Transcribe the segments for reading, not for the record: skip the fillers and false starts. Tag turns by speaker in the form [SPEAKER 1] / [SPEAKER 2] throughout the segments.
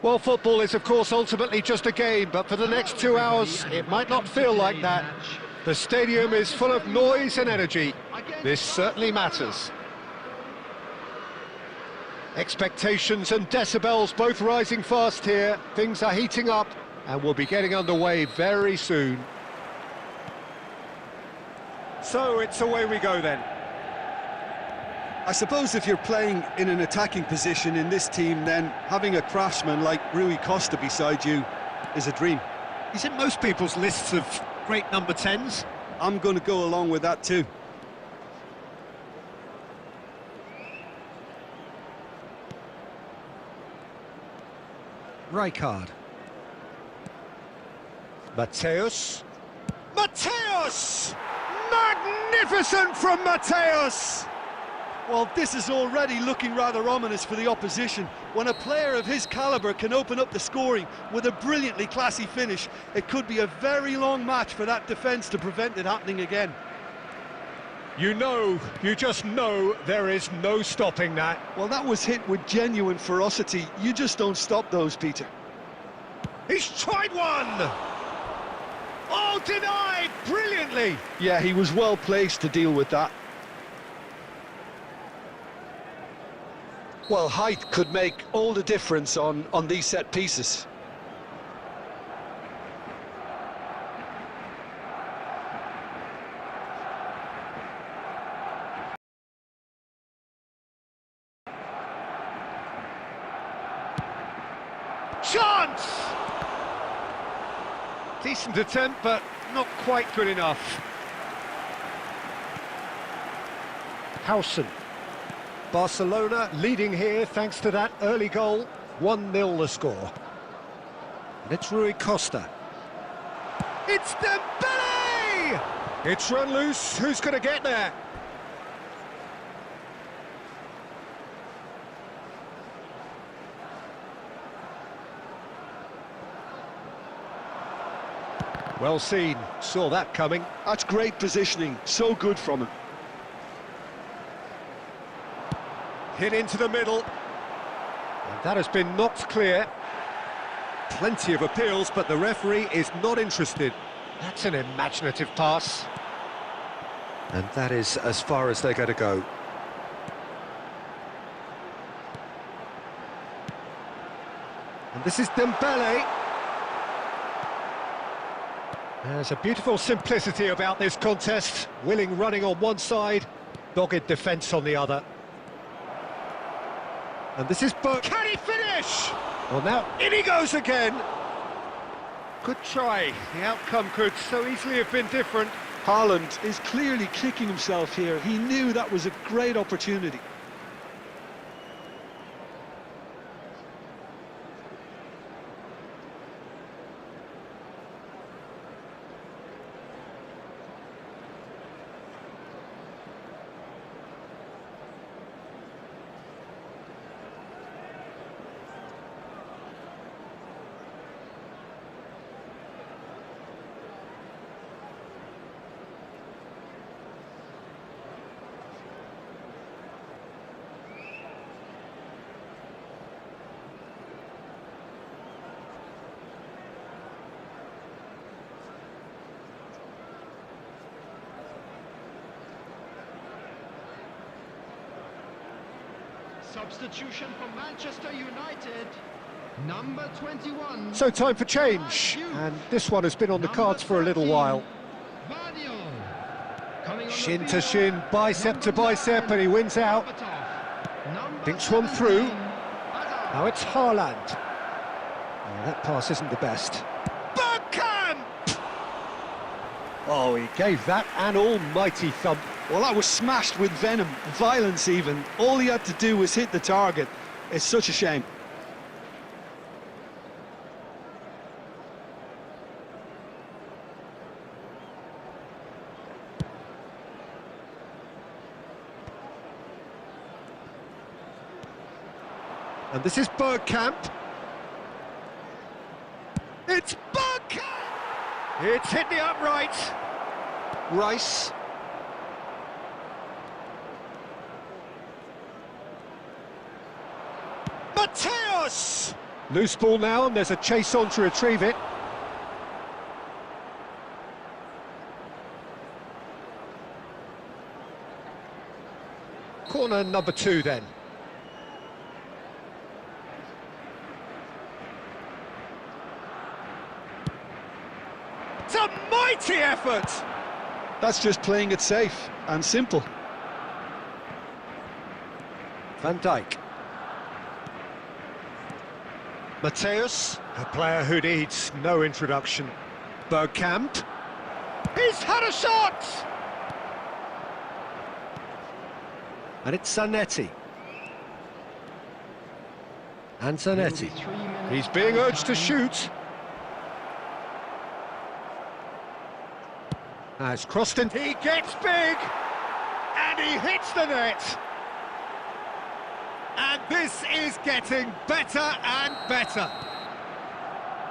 [SPEAKER 1] Well, football is, of course, ultimately just a game, but for the next 2 hours, it might not feel like that. The stadium is full of noise and energy. This certainly matters. Expectations and decibels both rising fast here. Things are heating up, and we'll be getting underway very soon. So it's away we go then.
[SPEAKER 2] I suppose if you're playing in an attacking position in this team, then having a craftsman like Rui Costa beside you is a dream.
[SPEAKER 1] He's in most people's lists of great number 10s.
[SPEAKER 2] I'm going to go along with that too.
[SPEAKER 1] Rijkaard. Mateus. Mateus! Magnificent from Mateus!
[SPEAKER 2] Well, this is already looking rather ominous for the opposition. When a player of his calibre can open up the scoring with a brilliantly classy finish, it could be a very long match for that defence to prevent it happening again.
[SPEAKER 1] You just know there is no stopping that.
[SPEAKER 2] Well, that was hit with genuine ferocity. You just don't stop those, Peter.
[SPEAKER 1] He's tried one! Oh, denied brilliantly!
[SPEAKER 2] Yeah, he was well placed to deal with that. Well, height could make all the difference on these set pieces.
[SPEAKER 1] Chance! Decent attempt, but not quite good enough. Howson. Barcelona leading here thanks to that early goal. 1-0 the score. And it's Rui Costa. It's Dembele! It's run loose. Who's going to get there? Well seen. Saw that coming.
[SPEAKER 2] That's great positioning. So good from him.
[SPEAKER 1] Hit into the middle. And that has been knocked clear. Plenty of appeals, but the referee is not interested. That's an imaginative pass. And that is as far as they're going to go. And this is Dembele. There's a beautiful simplicity about this contest. Willing running on one side, dogged defence on the other. And this is Berg. Can he finish? Well, now in he goes again. Good try. The outcome could so easily have been different.
[SPEAKER 2] Haaland is clearly kicking himself here. He knew that was a great opportunity.
[SPEAKER 3] Substitution for Manchester United, number 21.
[SPEAKER 1] So time for change, and this one has been on the cards for a little while. Shin to shin, bicep to bicep, and he wins out. Thinks one through. Now it's Haaland. Oh, that pass isn't the best. Bergkamp! Oh, he gave that an almighty thump.
[SPEAKER 2] Well, that was smashed with venom, violence even. All he had to do was hit the target. It's such a shame.
[SPEAKER 1] And this is Bergkamp. It's Bergkamp! It's hit the upright.
[SPEAKER 2] Rice.
[SPEAKER 1] Mateus! Loose ball now, and there's a chase on to retrieve it. Corner number 2 then. It's a mighty effort!
[SPEAKER 2] That's just playing it safe and simple.
[SPEAKER 1] Van Dijk. Mateus, a player who needs no introduction. Bergkamp. He's had a shot! And it's Zanetti. And Zanetti. He's being urged to shoot. Has crossed in. He gets big! And he hits the net! And this is getting better and better.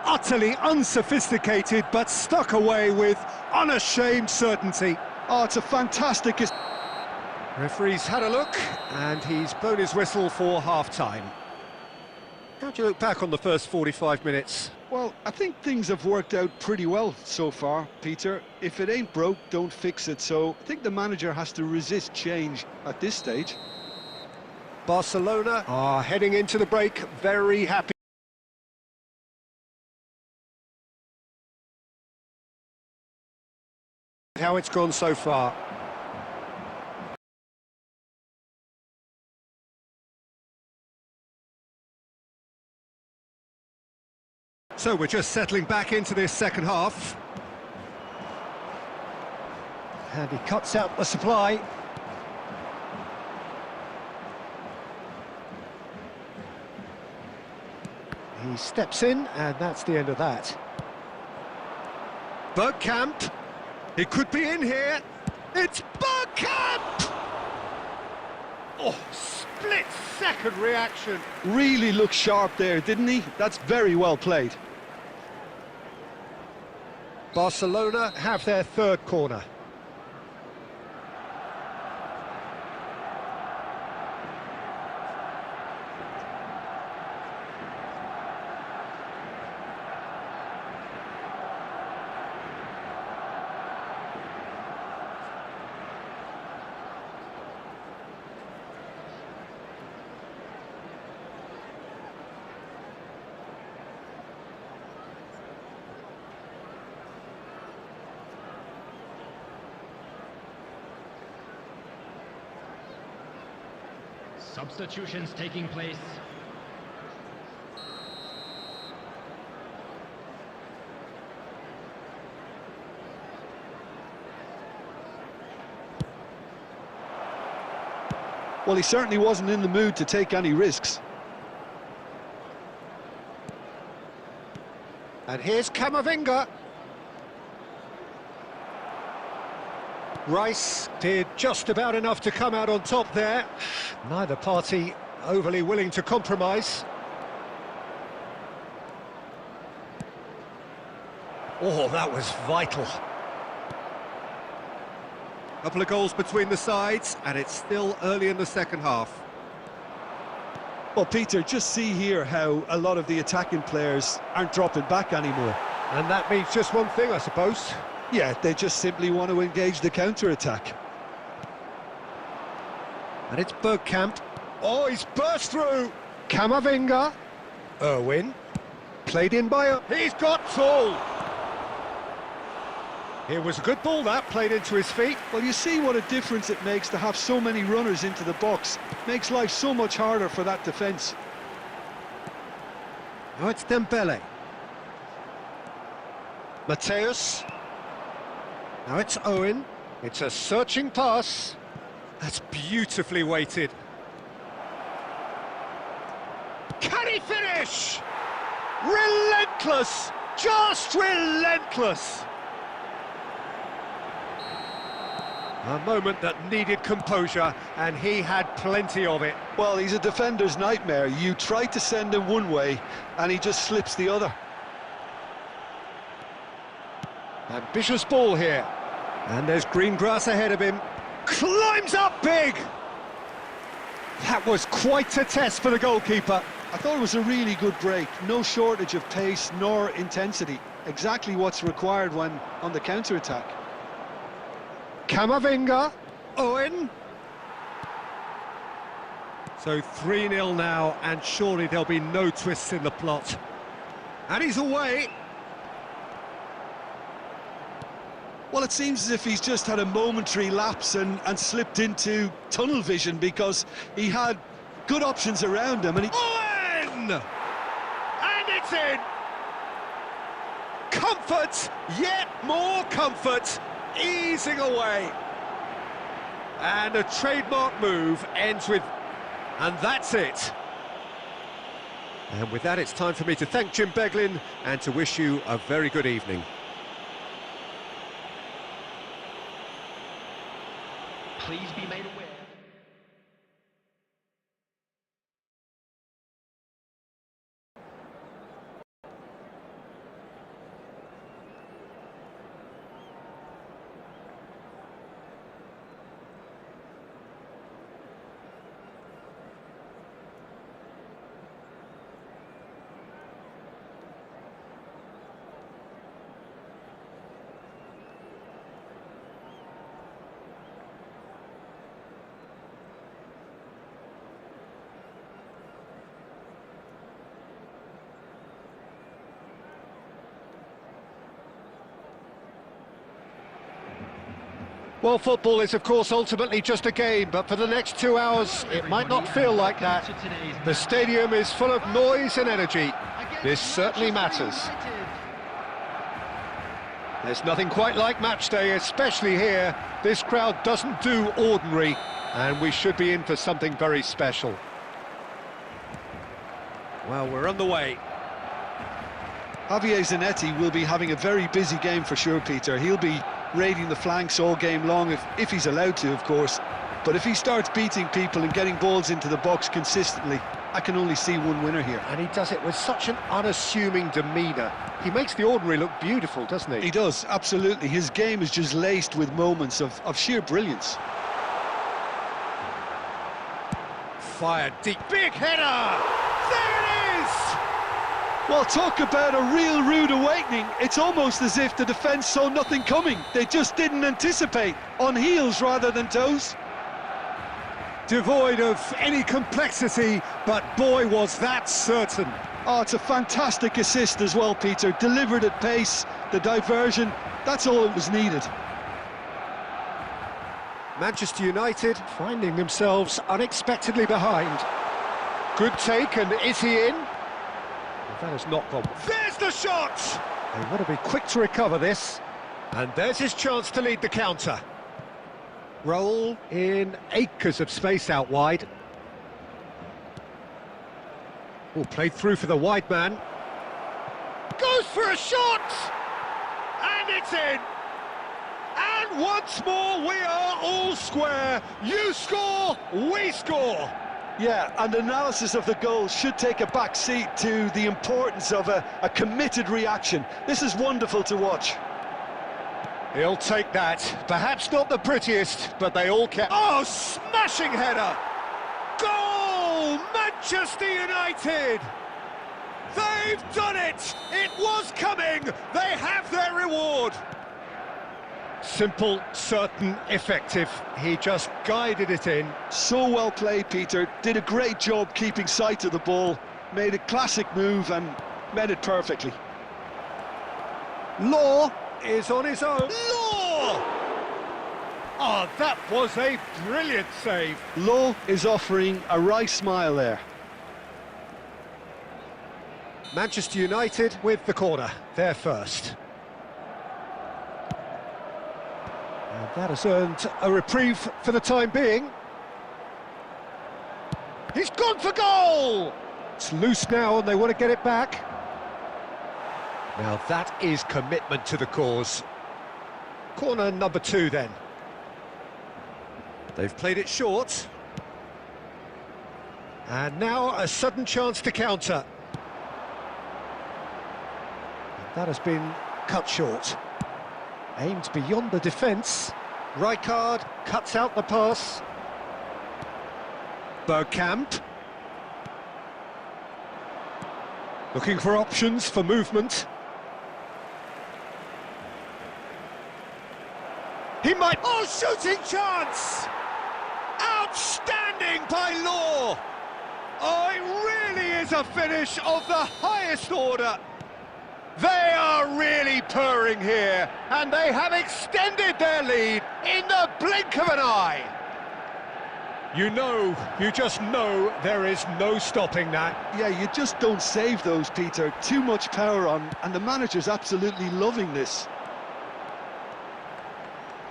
[SPEAKER 1] Utterly unsophisticated, but stuck away with unashamed certainty.
[SPEAKER 2] Oh, it's a fantastic...
[SPEAKER 1] Referee's had a look, and he's blown his whistle for half-time. How do you look back on the first 45 minutes?
[SPEAKER 2] Well, I think things have worked out pretty well so far, Peter. If it ain't broke, don't fix it. So I think the manager has to resist change at this stage.
[SPEAKER 1] Barcelona are heading into the break very happy. How it's gone so far. So we're just settling back into this second half. And he cuts out the supply. He steps in, and that's the end of that. Bergkamp. He could be in here. It's Bergkamp! Oh, split-second reaction.
[SPEAKER 2] Really looked sharp there, didn't he? That's very well played.
[SPEAKER 1] Barcelona have their third corner.
[SPEAKER 3] Substitutions taking place.
[SPEAKER 2] Well, he certainly wasn't in the mood to take any risks.
[SPEAKER 1] And here's Camavinga. Rice did just about enough to come out on top there. Neither party overly willing to compromise. Oh, that was vital. Couple of goals between the sides, and it's still early in the second half.
[SPEAKER 2] Well, Peter, just see here how a lot of the attacking players aren't dropping back anymore.
[SPEAKER 1] And that means just one thing, I suppose.
[SPEAKER 2] Yeah, they just simply want to engage the counter-attack.
[SPEAKER 1] And it's Bergkamp. Oh, he's burst through. Camavinga. Irwin. Played in by... He's got tall. It was a good ball, that, played into his feet.
[SPEAKER 2] Well, you see what a difference it makes to have so many runners into the box. Makes life so much harder for that defence.
[SPEAKER 1] Now it's Dembele. Mateus. Now it's Owen. It's a searching pass. That's beautifully weighted. Can he finish? Relentless! Just relentless! A moment that needed composure, and he had plenty of it.
[SPEAKER 2] Well, he's a defender's nightmare. You try to send him one way, and he just slips the other.
[SPEAKER 1] Ambitious ball here. And there's green grass ahead of him. Climbs up big! That was quite a test for the goalkeeper.
[SPEAKER 2] I thought it was a really good break. No shortage of pace nor intensity. Exactly what's required when on the counter-attack.
[SPEAKER 1] Camavinga, Owen. So 3-0 now, and surely there'll be no twists in the plot. And he's away.
[SPEAKER 2] Well, it seems as if he's just had a momentary lapse and slipped into tunnel vision, because he had good options around him and he...
[SPEAKER 1] Owen! And it's in! Comfort, yet more comfort, easing away. And a trademark move ends with... And that's it. And with that, it's time for me to thank Jim Beglin and to wish you a very good evening.
[SPEAKER 3] Please be made aware.
[SPEAKER 1] Well, football is, of course, ultimately just a game, but for the next 2 hours, it might not feel like that. The stadium is full of noise and energy. This certainly matters. There's nothing quite like match day, especially here. This crowd doesn't do ordinary, and we should be in for something very special. Well, we're on the way.
[SPEAKER 2] Javier Zanetti will be having a very busy game for sure, Peter. He'll be raiding the flanks all game long, if he's allowed to, of course. But if he starts beating people and getting balls into the box consistently, I can only see one winner here.
[SPEAKER 1] And he does it with such an unassuming demeanour. He makes the ordinary look beautiful, doesn't he?
[SPEAKER 2] He does, absolutely. His game is just laced with moments of sheer brilliance.
[SPEAKER 1] Fired deep, big header! There it is!
[SPEAKER 2] Well, talk about a real rude awakening. It's almost as if the defence saw nothing coming. They just didn't anticipate, on heels rather than toes.
[SPEAKER 1] Devoid of any complexity, but boy, was that certain.
[SPEAKER 2] Oh, it's a fantastic assist as well, Peter. Delivered at pace, the diversion, that's all that was needed.
[SPEAKER 1] Manchester United finding themselves unexpectedly behind. Good take, and is he in? That has not gone. There's the shot! They want to be quick to recover this. And there's his chance to lead the counter. Roll in acres of space out wide. Oh, played through for the wide man. Goes for a shot! And it's in! And once more we are all square. You score, we score!
[SPEAKER 2] Yeah, and analysis of the goal should take a back seat to the importance of a committed reaction. This is wonderful to watch.
[SPEAKER 1] He'll take that. Perhaps not the prettiest, but they all count. Oh, smashing header! Goal! Manchester United! They've done it! It was coming! They have their reward! Simple, certain, effective. He just guided it in.
[SPEAKER 2] So well played, Peter. Did a great job keeping sight of the ball. Made a classic move and met it perfectly.
[SPEAKER 1] Law is on his own. Law! Oh, that was a brilliant save.
[SPEAKER 2] Law is offering a wry smile there.
[SPEAKER 1] Manchester United with the corner. They're first. And that has earned a reprieve for the time being. He's gone for goal! It's loose now and they want to get it back. Now that is commitment to the cause. Corner number 2 then. They've played it short. And now a sudden chance to counter. And that has been cut short. Aimed beyond the defence. Rijkaard cuts out the pass. Bergkamp. Looking for options for movement. He might... Oh, shooting chance! Outstanding by Law! Oh, it really is a finish of the highest order. They are really purring here, and they have extended their lead in the blink of an eye. You just know there is no stopping that.
[SPEAKER 2] Yeah, you just don't save those, Peter. Too much power on, and the manager's absolutely loving this.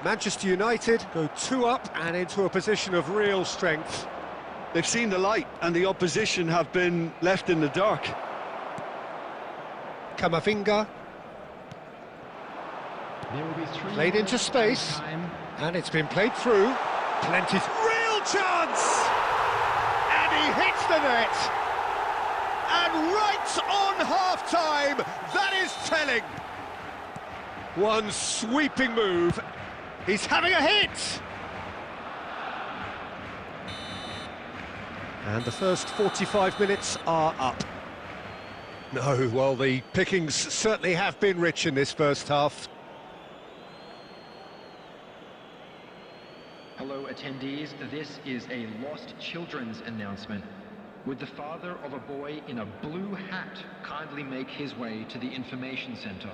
[SPEAKER 1] Manchester United go 2 up and into a position of real strength.
[SPEAKER 2] They've seen the light, and the opposition have been left in the dark.
[SPEAKER 1] Camavinga.
[SPEAKER 3] There will be 3
[SPEAKER 1] Played into space, and it's been played through. Plenty... Real chance! And he hits the net! And right on half-time, that is telling! One sweeping move. He's having a hit! And the first 45 minutes are up. No, well, the pickings certainly have been rich in this first half.
[SPEAKER 3] Hello attendees, this is a lost children's announcement. Would the father of a boy in a blue hat kindly make his way to the information center?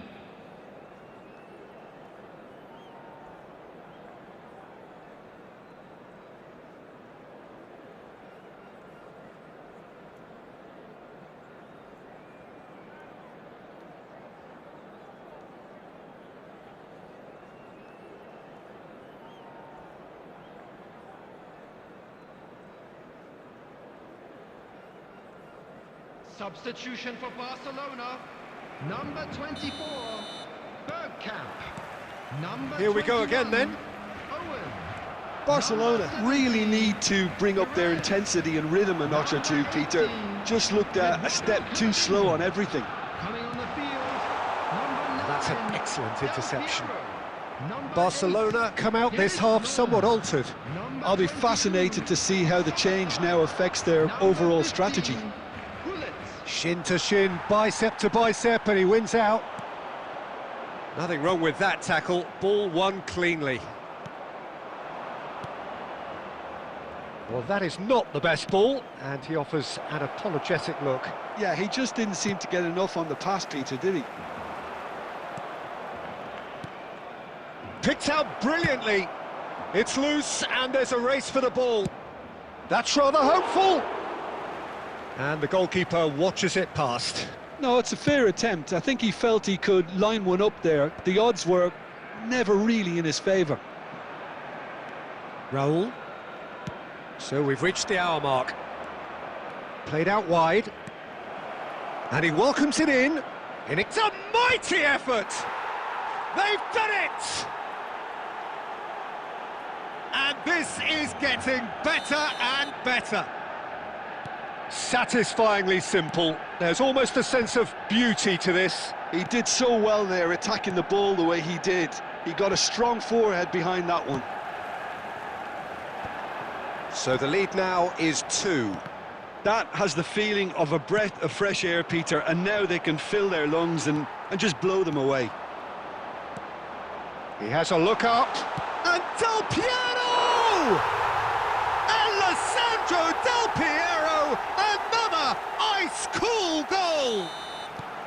[SPEAKER 3] Substitution for Barcelona, number 24, Bergkamp. Number
[SPEAKER 1] Here we go again then.
[SPEAKER 3] Owen.
[SPEAKER 2] Barcelona really need to bring up their intensity and rhythm a notch or two, Peter. Just looked a step too slow on everything.
[SPEAKER 3] Coming on the field, number 9,
[SPEAKER 1] That's an excellent interception.
[SPEAKER 3] Number
[SPEAKER 1] Barcelona come out this half somewhat altered.
[SPEAKER 2] I'll be fascinated to see how the change now affects their overall strategy.
[SPEAKER 1] Shin to shin, bicep to bicep, and he wins out. Nothing wrong with that tackle. Ball won cleanly. Well, that is not the best ball, and he offers an apologetic look.
[SPEAKER 2] Yeah, he just didn't seem to get enough on the pass, Peter, did he?
[SPEAKER 1] Picked out brilliantly. It's loose, and there's a race for the ball. That's rather hopeful. And the goalkeeper watches it past.
[SPEAKER 2] No, it's a fair attempt. I think he felt he could line one up there. The odds were never really in his favour.
[SPEAKER 1] Raul. So we've reached the hour mark. Played out wide. And he welcomes it in. And it's a mighty effort! They've done it! And this is getting better and better. Satisfyingly simple. There's almost a sense of beauty to this.
[SPEAKER 2] He did so well there, attacking the ball the way he did. He got a strong forehead behind that one.
[SPEAKER 1] So the lead now is 2.
[SPEAKER 2] That has the feeling of a breath of fresh air, Peter, and now they can fill their lungs and just blow them away.
[SPEAKER 1] He has a look up. And Del Piero! Alessandro Del Piero! Another ice-cool goal!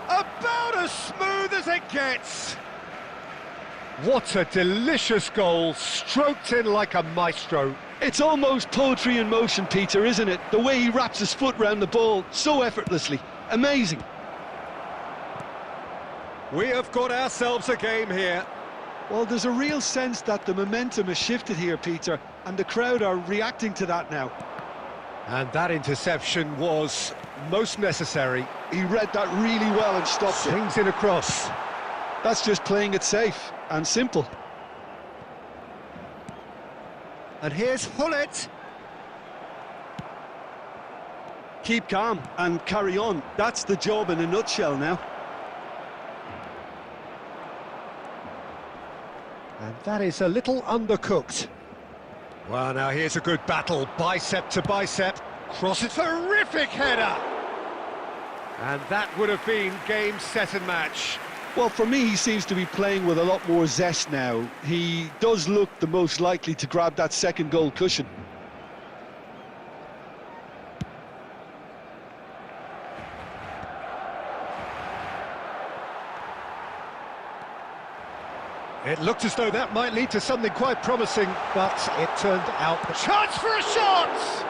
[SPEAKER 1] About as smooth as it gets. What a delicious goal, stroked in like a maestro.
[SPEAKER 2] It's almost poetry in motion, Peter, isn't it? The way he wraps his foot round the ball so effortlessly. Amazing.
[SPEAKER 1] We have got ourselves a game here.
[SPEAKER 2] Well, there's a real sense that the momentum has shifted here, Peter, and the crowd are reacting to that now.
[SPEAKER 1] And that interception was most necessary.
[SPEAKER 2] He read that really well and stopped it.
[SPEAKER 1] Swings in across.
[SPEAKER 2] That's just playing it safe and simple.
[SPEAKER 1] And here's Hullet.
[SPEAKER 2] Keep calm and carry on. That's the job in a nutshell now.
[SPEAKER 1] And that is a little undercooked. Well, now here's a good battle, bicep to bicep. Cross it, terrific header! And that would have been game, set and match.
[SPEAKER 2] Well, for me, he seems to be playing with a lot more zest now. He does look the most likely to grab that second goal cushion.
[SPEAKER 1] It looked as though that might lead to something quite promising, but it turned out a chance for a shot!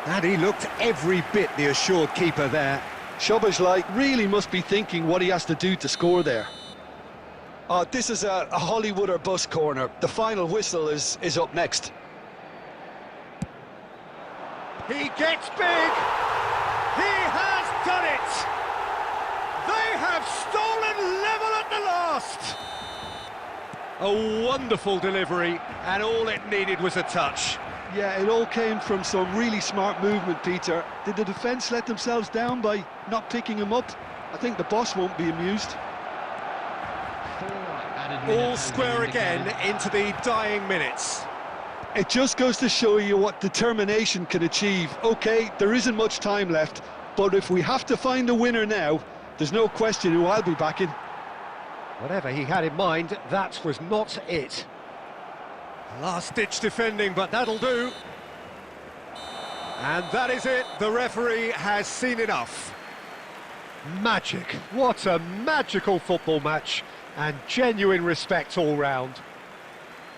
[SPEAKER 1] And he looked every bit the assured keeper there.
[SPEAKER 2] Szoboszlai really must be thinking what he has to do to score there. This is a Hollywood or bust corner. The final whistle is up next.
[SPEAKER 1] He gets big! He has done it! They have stolen level at the last! A wonderful delivery, and all it needed was a touch.
[SPEAKER 2] Yeah, it all came from some really smart movement, Peter. Did the defence let themselves down by not picking him up? I think the boss won't be amused.
[SPEAKER 1] All square again into the dying minutes.
[SPEAKER 2] It just goes to show you what determination can achieve. OK, there isn't much time left, but if we have to find a winner now, there's no question who I'll be backing.
[SPEAKER 1] Whatever he had in mind, that was not it. Last-ditch defending, but that'll do. And that is it. The referee has seen enough. Magic. What a magical football match. And genuine respect all round.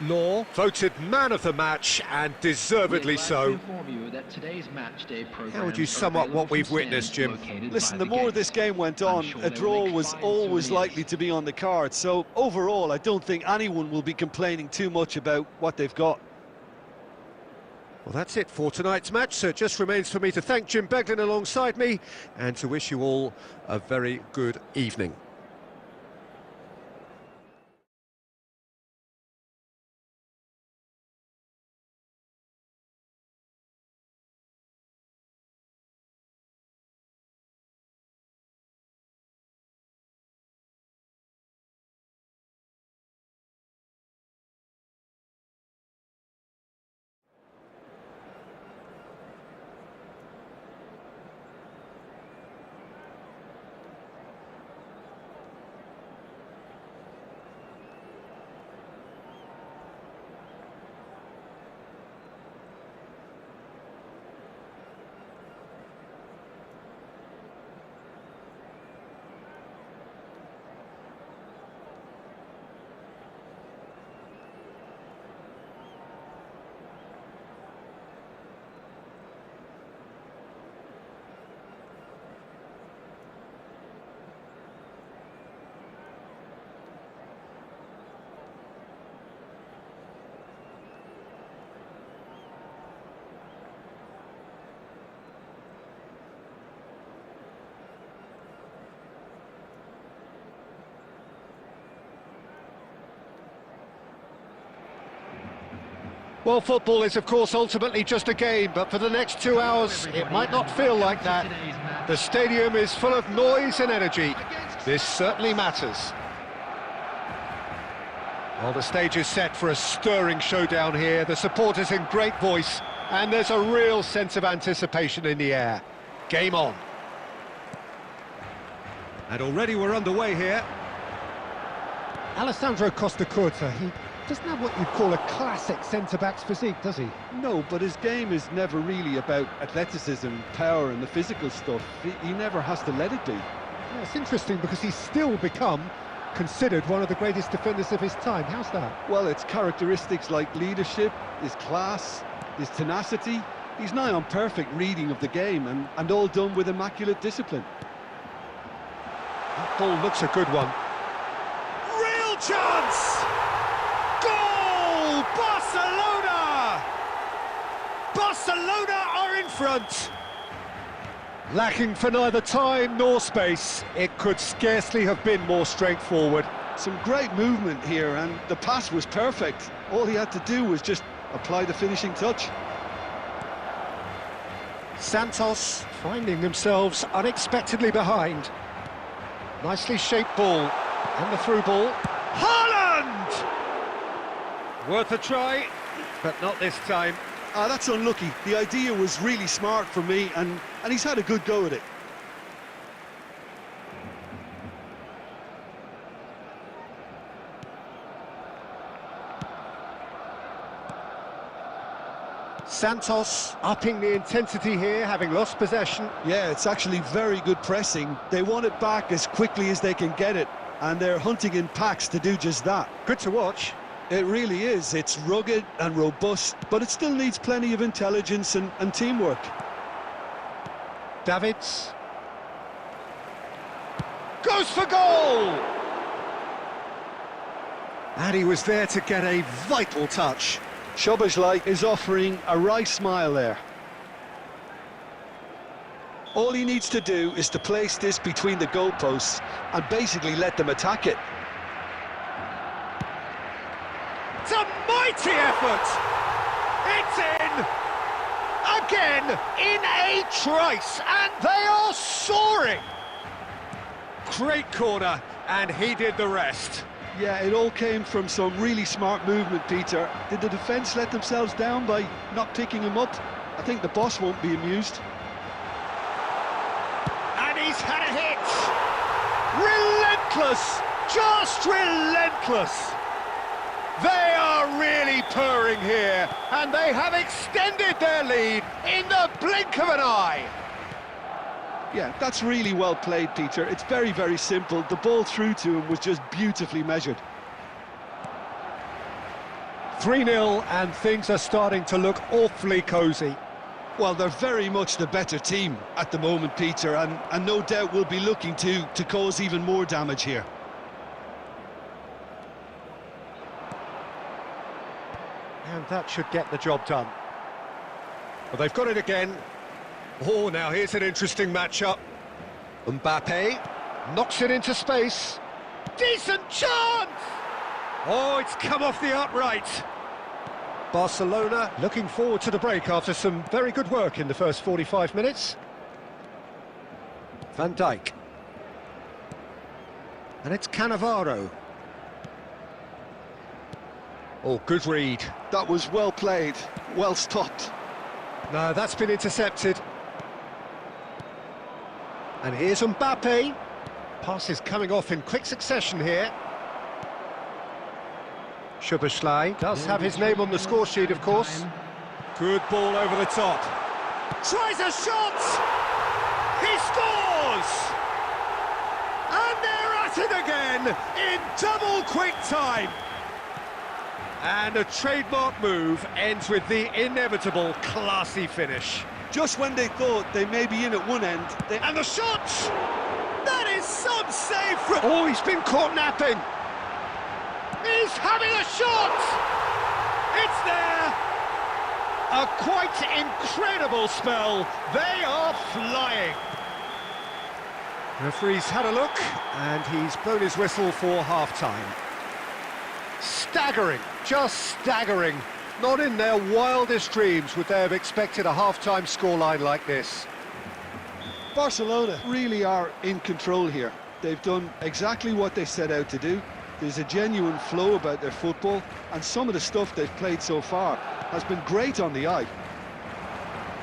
[SPEAKER 1] Law voted man of the match, and deservedly so. How would you sum up what we've witnessed, Jim?
[SPEAKER 2] Listen, the more this game went on, a draw was always likely to be on the card. So overall, I don't think anyone will be complaining too much about what they've got.
[SPEAKER 1] Well, that's it for tonight's match, so it just remains for me to thank Jim Beglin alongside me and to wish you all a very good evening. Well, football is, of course, ultimately just a game, but for the next 2 hours, it might not feel like that. The stadium is full of noise and energy. This certainly matters. Well, the stage is set for a stirring showdown here. The supporters in great voice, and there's a real sense of anticipation in the air. Game on. And already we're underway here.
[SPEAKER 4] Alessandro Costa Curta, he doesn't have what you'd call a classic centre-back's physique, does he?
[SPEAKER 2] No, but his game is never really about athleticism, power and the physical stuff. He never has to let it be.
[SPEAKER 4] Yeah, it's interesting because he's still become considered one of the greatest defenders of his time. How's that?
[SPEAKER 2] Well, it's characteristics like leadership, his class, his tenacity. He's nigh on perfect reading of the game and all done with immaculate discipline.
[SPEAKER 1] That ball looks a good one. Real chance! Goal! Barcelona! Barcelona are in front! Lacking for neither time nor space, it could scarcely have been more straightforward.
[SPEAKER 2] Some great movement here, and the pass was perfect. All he had to do was just apply the finishing touch.
[SPEAKER 1] Santos finding themselves unexpectedly behind. Nicely shaped ball, and the through ball. Haaland! Worth a try, but not this time.
[SPEAKER 2] That's unlucky. The idea was really smart for me, and he's had a good go at it.
[SPEAKER 1] Santos upping the intensity here, having lost possession.
[SPEAKER 2] Yeah, it's actually very good pressing. They want it back as quickly as they can get it, and they're hunting in packs to do just that.
[SPEAKER 1] Good to watch.
[SPEAKER 2] It really is. It's rugged and robust, but it still needs plenty of intelligence and teamwork.
[SPEAKER 1] Davids. Goes for goal! And he was there to get a vital touch.
[SPEAKER 2] Szoboszlai is offering a right smile there. All he needs to do is to place this between the goalposts and basically let them attack it.
[SPEAKER 1] It's a mighty effort! It's in! Again, in a trice, and they are soaring! Great corner, and he did the rest.
[SPEAKER 2] Yeah, it all came from some really smart movement, Peter. Did the defence let themselves down by not picking him up? I think the boss won't be amused.
[SPEAKER 1] And he's had a hit! Relentless! Just relentless! They are really purring here, and they have extended their lead in the blink of an eye.
[SPEAKER 2] Yeah, that's really well played, Peter. It's very, very simple. The ball through to him was just beautifully measured.
[SPEAKER 1] 3-0, and things are starting to look awfully cosy.
[SPEAKER 2] Well, they're very much the better team at the moment, Peter, and no doubt will be looking to cause even more damage here.
[SPEAKER 1] And that should get the job done. Well, they've got it again. Oh, now here's an interesting matchup. Mbappe knocks it into space. Decent chance! Oh, it's come off the upright. Barcelona looking forward to the break after some very good work in the first 45 minutes. Van Dijk. And it's Cannavaro. Oh, good read.
[SPEAKER 2] That was well played, well stopped.
[SPEAKER 1] No, that's been intercepted. And here's Mbappe. Passes coming off in quick succession here. Szoboszlai does have his name on the score sheet, of course. Good ball over the top. Tries a shot! He scores! And they're at it again in double quick time. And a trademark move ends with the inevitable classy finish.
[SPEAKER 2] Just when they thought they may be in at one end,
[SPEAKER 1] And the shot! That is some save from... Oh, he's been caught napping. He's having a shot! It's there! A quite incredible spell. They are flying. Referee's had a look, and he's blown his whistle for half-time. Staggering, just staggering. Not in their wildest dreams would they have expected a half-time scoreline like this.
[SPEAKER 2] Barcelona really are in control here. They've done exactly what they set out to do. There's a genuine flow about their football, and some of the stuff they've played so far has been great on the eye.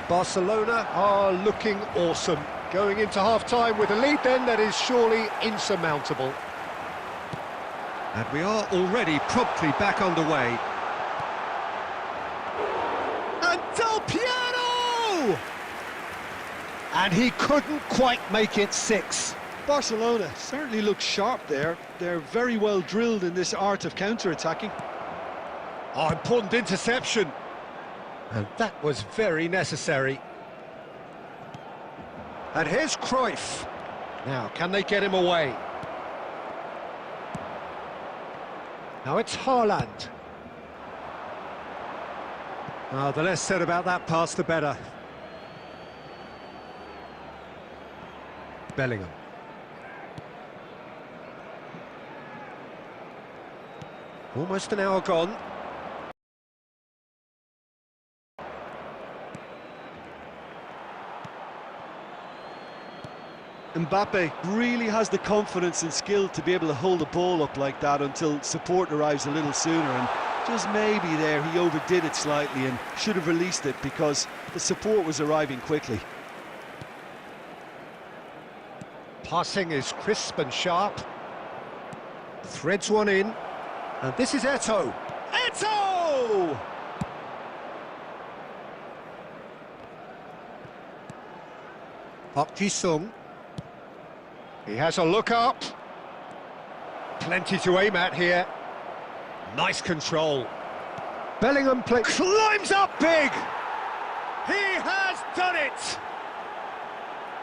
[SPEAKER 1] Barcelona are looking awesome. Going into half-time with a lead then that is surely insurmountable. And we are already promptly back underway. And Del Piero! And he couldn't quite make it 6.
[SPEAKER 2] Barcelona certainly look sharp there. They're very well drilled in this art of counter-attacking.
[SPEAKER 1] Oh, important interception. And that was very necessary. And here's Cruyff. Now, can they get him away? Now it's Haaland. Oh, the less said about that pass, the better. Bellingham. Almost an hour gone.
[SPEAKER 2] Mbappe really has the confidence and skill to be able to hold the ball up like that until support arrives a little sooner, and just maybe there he overdid it slightly and should have released it because the support was arriving quickly.
[SPEAKER 1] Passing is crisp and sharp. Threads one in. And this is Eto'o. Eto'o! Park Ji-sung. He has a look up. Plenty to aim at here. Nice control. Bellingham climbs up big. He has done it.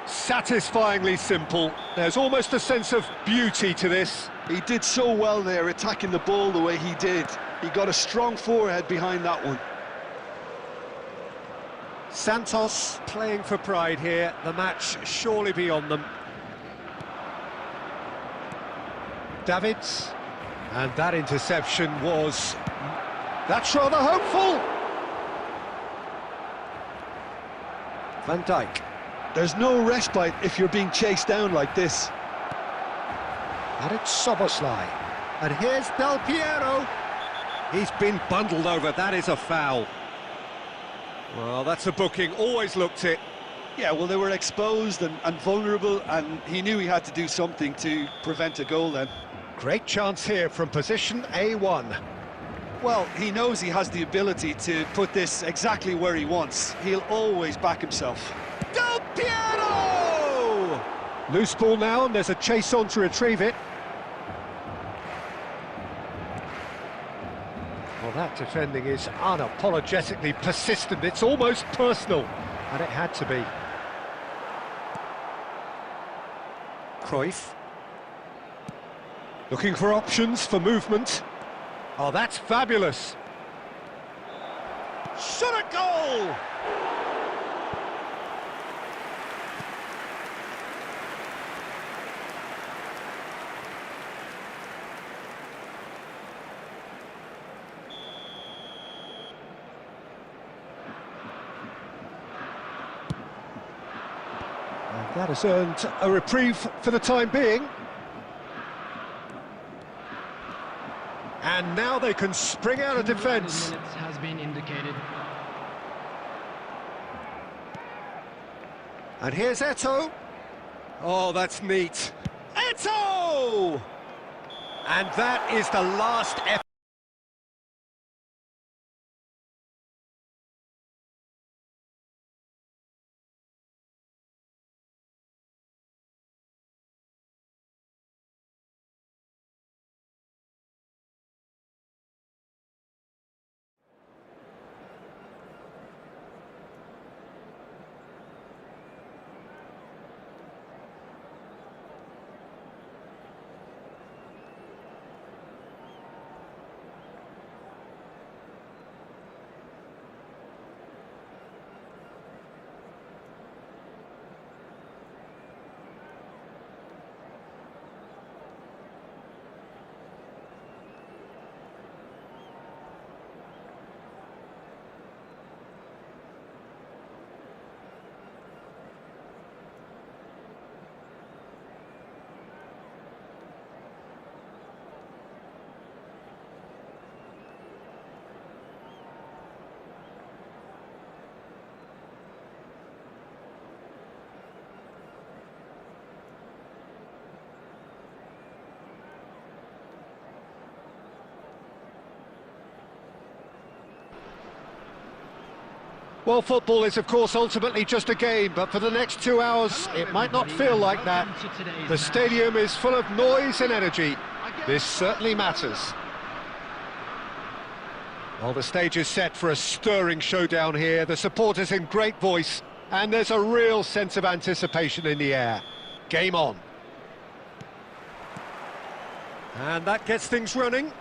[SPEAKER 1] Satisfyingly simple. There's almost a sense of beauty to this.
[SPEAKER 2] He did so well there, attacking the ball the way he did. He got a strong forehead behind that one.
[SPEAKER 1] Santos playing for pride here. The match surely beyond them. Davids. And that interception was... That's rather hopeful. Van Dijk.
[SPEAKER 2] There's no respite if you're being chased down like this.
[SPEAKER 1] And it's Soboslai. And here's Del Piero. He's been bundled over. That is a foul. Well, that's a booking. Always looked it.
[SPEAKER 2] Yeah, well, they were exposed and vulnerable, and he knew he had to do something to prevent a goal then.
[SPEAKER 1] Great chance here from position A1.
[SPEAKER 2] Well, he knows he has the ability to put this exactly where he wants. He'll always back himself.
[SPEAKER 1] Del Piero! Loose ball now, and there's a chase on to retrieve it. Well, that defending is unapologetically persistent. It's almost personal, and it had to be. Cruyff. Looking for options for movement. Oh, that's fabulous. Shot a goal! And that has earned a reprieve for the time being. And now they can spring out of defence.
[SPEAKER 3] Has been indicated.
[SPEAKER 1] And here's Eto'o. Oh, that's neat. Eto'o! And that is the last effort. Well, football is, of course, ultimately just a game, but for the next 2 hours, it might not feel like that. The stadium is full of noise and energy. This certainly matters. Well, the stage is set for a stirring showdown here. The supporters in great voice, and there's a real sense of anticipation in the air. Game on. And that gets things running.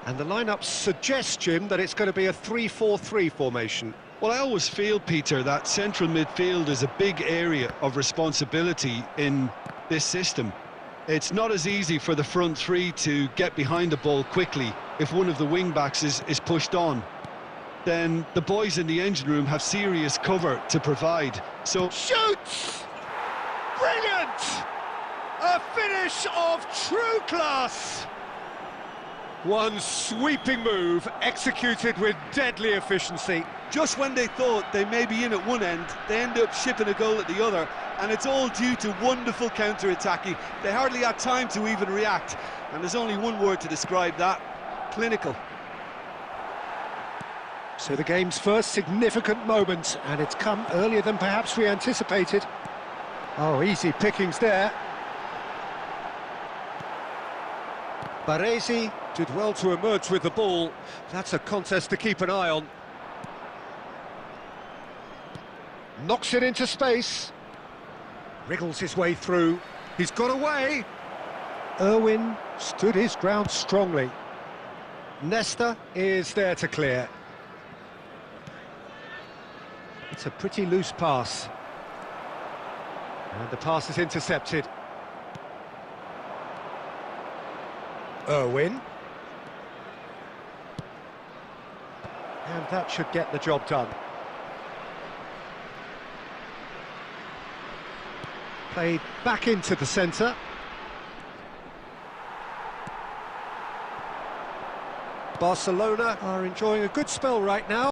[SPEAKER 1] And the lineup suggests, Jim, that it's going to be a 3-4-3 formation.
[SPEAKER 2] Well, I always feel, Peter, that central midfield is a big area of responsibility in this system. It's not as easy for the front three to get behind the ball quickly if one of the wing-backs is pushed on. Then the boys in the engine room have serious cover to provide. So
[SPEAKER 1] Shoots! Brilliant! A finish of true class! One sweeping move, executed with deadly efficiency.
[SPEAKER 2] just when they thought they may be in at one end, they end up shipping a goal at the other, and it's all due to wonderful counter-attacking. They hardly had time to even react, and there's only one word to describe that: clinical.
[SPEAKER 1] So the game's first significant moment, and it's come earlier than perhaps we anticipated. Oh, easy pickings there. Baresi did well to emerge with the ball. That's a contest to keep an eye on. Knocks it into space. Wriggles his way through. He's got away. Irwin stood his ground strongly. Nesta is there to clear. It's a pretty loose pass. And the pass is intercepted. Irwin. And that should get the job done. Played back into the centre. Barcelona are enjoying a good spell right now.